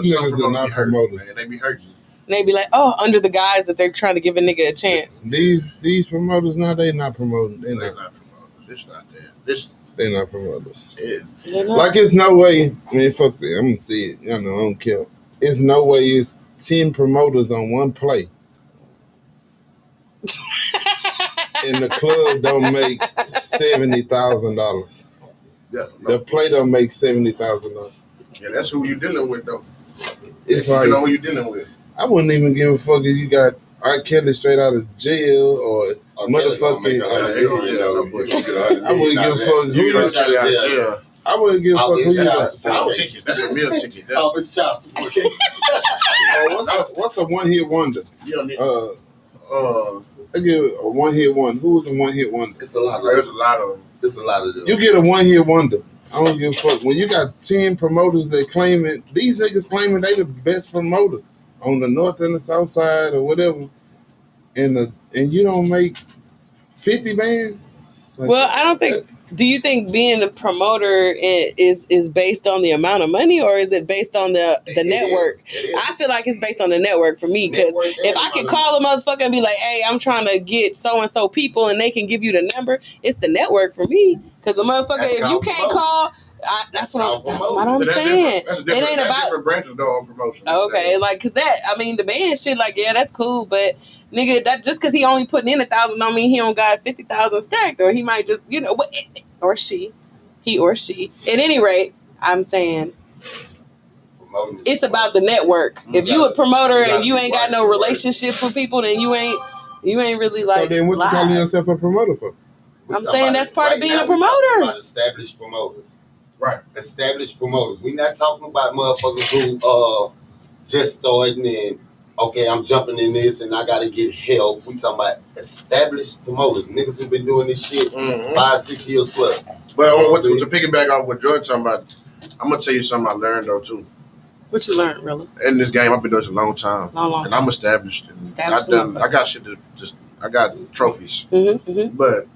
These niggas are not promoters. Man. They be hurting. And they be like, oh, under the guise that they're trying to give a nigga a chance. These promoters now, they not promoting. They They're not. not promoters. It's not that. They not promoters. Yeah. Like, it's no way. Man, fuck that. I'm gonna see it. I don't care. It's no way it's 10 promoters on one play. And the club don't make $70,000. Yeah, The play don't make $70,000. yeah, that's who you dealing with, though. It's You like, know who you dealing with. I wouldn't even give a fuck if you got R. Kelly straight out of jail or motherfucking. I wouldn't give a fuck who you. Yeah. I wouldn't give a fuck who you. That's a meal ticket. Oh, it's child support case. What's a one-hit wonder? You don't need. I give a one-hit wonder. Who was a one-hit wonder? It's a lot of There's them. a lot of them. It's a lot of them. You get a one-hit wonder. I don't give a fuck. When you got 10 promoters that claim it, these niggas claiming they the best promoters on the north and the south side or whatever, and you don't make 50 bands. Like, Well, I don't think. Do you think being a promoter is based on the amount of money, or is it based on the network? It is. I feel like it's based on the network for me, because Network if and I can money. call a motherfucker and be like, "Hey, I'm trying to get so and so people," and they can give you the number, it's the network for me. Because the motherfucker, That's if you called can't promoting. call, that's what I'm But that's saying. different. That's different. It ain't That's about. different branches though on promotion. Okay, like, cause the band shit, like, yeah, that's cool, but nigga, that just cause he only putting in 1,000 don't mean he don't got 50,000 stacked, or he might just, or she. At any rate, I'm saying it's about the network. If you a promoter and you ain't got no relationship with people, then you ain't really like. so then what you calling live. yourself a promoter for? I'm saying that's part of being a promoter. About established promoters. Right. Established promoters. We not talking about motherfuckers who just starting and okay, I'm jumping in this and I gotta get help. We talking about established promoters, niggas who been doing this shit 5-6 years plus. But to piggyback off what Jordan talking about, I'm gonna tell you something I learned though too. What you learned, really? In this game, I've been doing this a long time, Long. and I'm established. And Established I got shit to I got trophies. Mm-hmm. But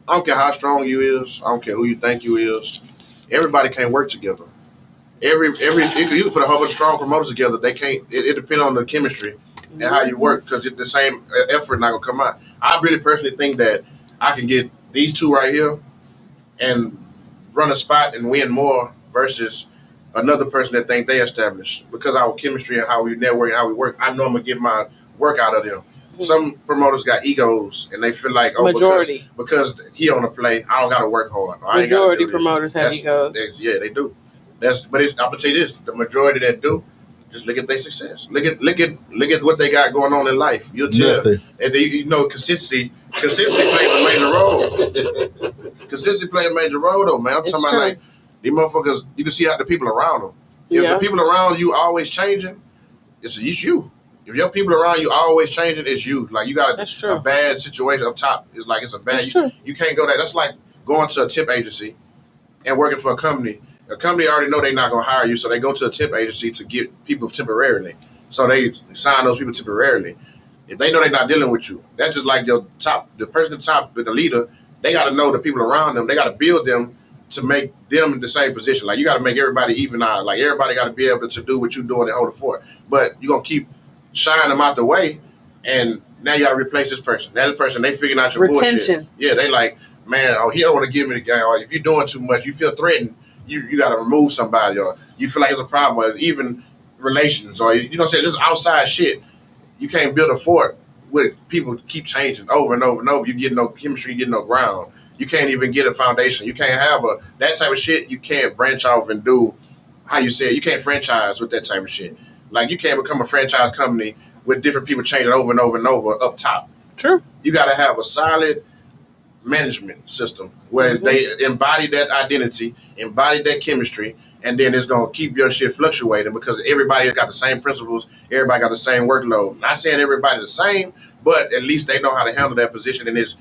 I don't care how strong you is. I don't care who you think you is. Everybody can't work together. You can put a whole bunch of strong promoters together. They can't. It depends on the chemistry and how you work, because the same effort not gonna come out. I really personally think that I can get these two right here and run a spot and win more versus another person that think they established, because our chemistry and how we network and how we work. I know I'm gonna get my work out of them. Some promoters got egos and they feel like, Majority. because he on the play, I don't gotta work hard. I ain't gotta Majority do this. promoters have egos. Yeah, they do. But I'm gonna tell you this: the majority that do, just look at their success. Look at what they got going on in life. You'll tell. Nothing. And consistency plays a major role. Consistency plays a major role, though, man. I'm It's talking true. about like these motherfuckers. You can see how the people around them. If Yeah. the people around you always changing, it's you. If your people around you always changing, it's you. Like you got That's true. a bad situation up top. It's like it's a bad. That's true. You can't go there. That's like going to a tip agency and working for a company. A company already know they're not gonna hire you, so they go to a tip agency to get people temporarily. So they sign those people temporarily. If they know they're not dealing with you, that's just like the person at the top, the leader. They got to know the people around them. They got to build them to make them in the same position. Like you got to make everybody even out. Like everybody got to be able to do what you're doing and hold it for. But you're gonna keep shining them out the way, and now you got to replace this person. Now this person, they figuring out your Retention. bullshit. Yeah, they like, man, he don't want to give me the guy. Or if you're doing too much, you feel threatened. You got to remove somebody, or you feel like it's a problem, or even relations, or you know what I'm saying, just outside shit. You can't build a fort with people keep changing over and over and over. You get no chemistry, you get no ground. You can't even get a foundation. You can't have that type of shit. You can't branch off and do how you say it. You can't franchise with that type of shit. Like you can't become a franchise company with different people changing over and over and over up top. True. You got to have a solid management system where they embody that identity, embody that chemistry, and then it's gonna keep your shit fluctuating because everybody got the same principles, everybody got the same workload. Not saying everybody the same, but at least they know how to handle that position, and it's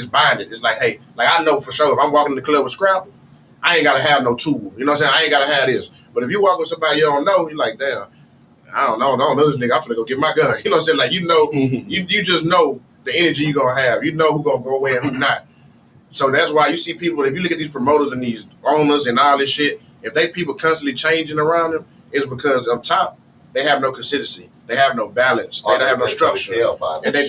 binded. It's like, hey, like I know for sure if I'm walking in the club with Scrap, I ain't gotta have no tool. You know what I'm saying? I ain't gotta have this. But if you walk with somebody you don't know, you're like, damn, I don't know this nigga. I'm finna go get my gun. You know what I'm saying? Like you just know the energy you gonna have. You know who gonna go away and who not. So that's why you see people, if you look at these promoters and these owners and all this shit, if they people constantly changing around them, it's because up top they have no consistency, they have no balance, they don't have no structure, and they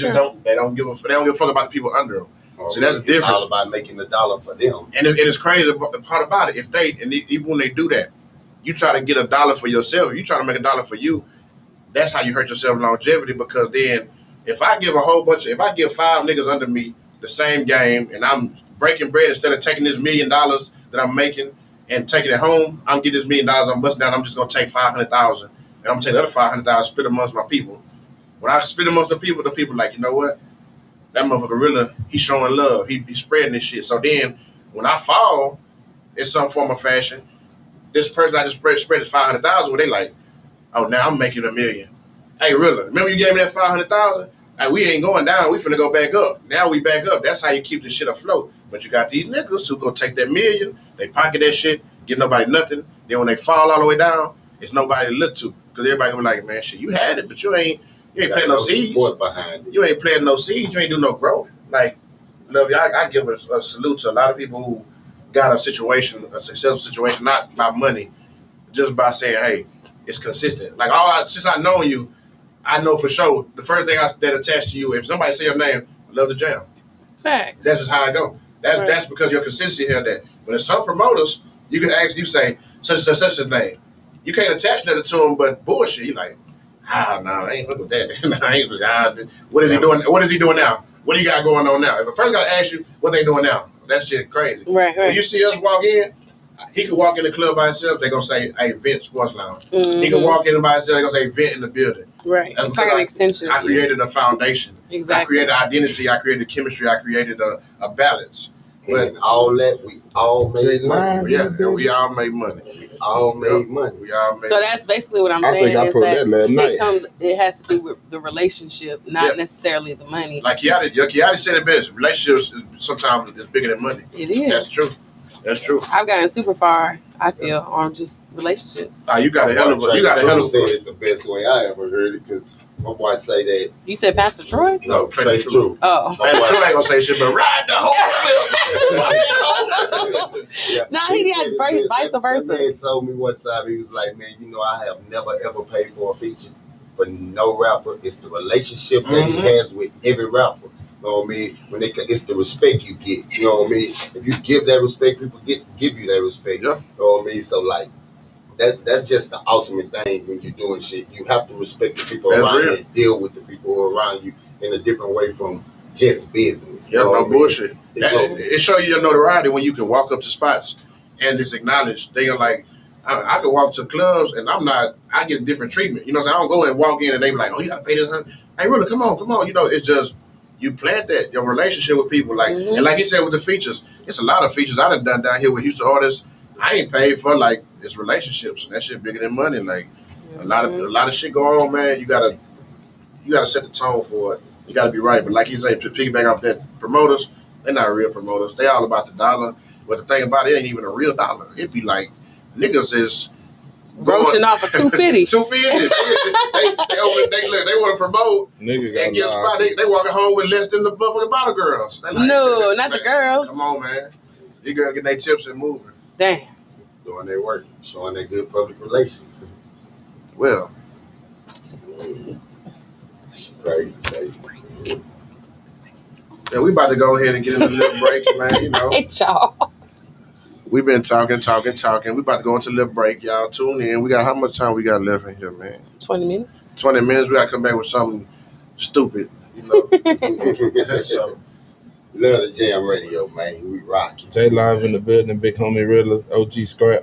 don't give a fuck about the people under them. So that's different. It's all about making the dollar for them. And it's crazy. The part about it, even when they do that, you try to get a dollar for yourself. You try to make a dollar for you. That's how you hurt yourself in longevity. Because then, if I give 5 niggas under me the same game, and I'm breaking bread instead of taking this $1 million that I'm making and taking it home, I'm getting this $1 million. I'm busting down. I'm just gonna take 500,000, and I'm gonna take the other 500,000, split amongst my people. When I split amongst the people like, you know what? That motherfucker really, he's showing love. He's spreading this shit. So then, when I fall in some form or fashion, this person I just spread is 500,000. Where they like, oh, now I'm making $1 million. Hey, really? Remember you gave me that 500,000? Hey, we ain't going down. We finna go back up. Now we back up. That's how you keep this shit afloat. But you got these niggas who go take that $1 million, they pocket that shit, get nobody nothing. Then when they fall all the way down, it's nobody to look to. Because everybody gonna be like, man, shit, you had it, but you ain't planting no seeds. Behind it. You ain't planting no seeds. You ain't do no growth. Like, love you. I give a salute to a lot of people who got a successful situation, not by money, just by saying, hey, it's consistent. Like since I know you, I know for sure the first thing that attached to you, if somebody say your name, love the jam. Facts. That's just how I go. That's because your consistency here. That when there's some promoters, you can actually say such a name. You can't attach nothing to them, but bullshit. You like, no, I ain't fucking with that. What is he doing? What is he doing now? What do you got going on now? If a person got to ask you what they doing now, that shit crazy. Right. When you see us walk in, he could walk in the club by himself. They gonna say, "Hey, Vent Sports Lounge." Mm-hmm. He can walk in by himself. They gonna say, "Vent in the building." Right. It's like an extension. I created a foundation. Exactly. I created identity. I created chemistry. I created a balance. But all that, we all made money. Yeah, we all made money. We all made money. So that's basically what I'm saying. I think I put that last night. It has to do with the relationship, not necessarily the money. Like Kiati said it best. Relationships sometimes is bigger than money. It is. That's true. I've gotten super far, I feel, on just relationships. You got a hell of a said it the best way I ever heard it, because my boy say that. You said Pastor Troy? No, Trey True. Oh. Pastor Troy ain't gonna say shit, but ride the whole film. No, he had vice versa. He told me one time, he was like, man, I have never ever paid for a feature for no rapper. It's the relationship that he has with every rapper. You know what I mean? It's the respect you get. You know what I mean? If you give that respect, people give you that respect. Yeah. You know what I mean? So like that's just the ultimate thing when you're doing shit. You have to respect the people around you and deal with the people who are around you in a different way from just business. Yeah, no bullshit. It shows you your notoriety when you can walk up to spots and it's acknowledged. They are like, I can walk to clubs and I get a different treatment. You know what I'm saying? I don't go and walk in and they be like, oh, you gotta pay this. Hey, really, come on. You know, it's just, you plant that, your relationship with people. Like, and like he said with the features, it's a lot of features I done down here with Houston artists. I ain't paid for, like, it's relationships. And that shit bigger than money. Like, a lot of shit go on, man. You gotta set the tone for it. You gotta be right. But like he said, to piggyback off that, promoters, they're not real promoters. They all about the dollar. But the thing about it ain't even a real dollar. It'd be like niggas is roaching off of $250. They want to promote. Nigga and guess what? They walking home with less than the motherfucking bottle girls. Like, no, not the girls. Come on, man. These girls getting their tips and moving. Damn. Doing their work, showing their good public relations. Well, crazy, baby. Yeah, we about to go ahead and get in a little break, man. You know, hey, y'all. We've been talking. We about to go into a little break, y'all. Tune in. We got how much time we got left in here, man? 20 minutes. 20 minutes. We got to come back with something stupid. You know. So, Love the Jam Radio, man. We rocking. J Live in the building, big homie Rilla, OG Scrap.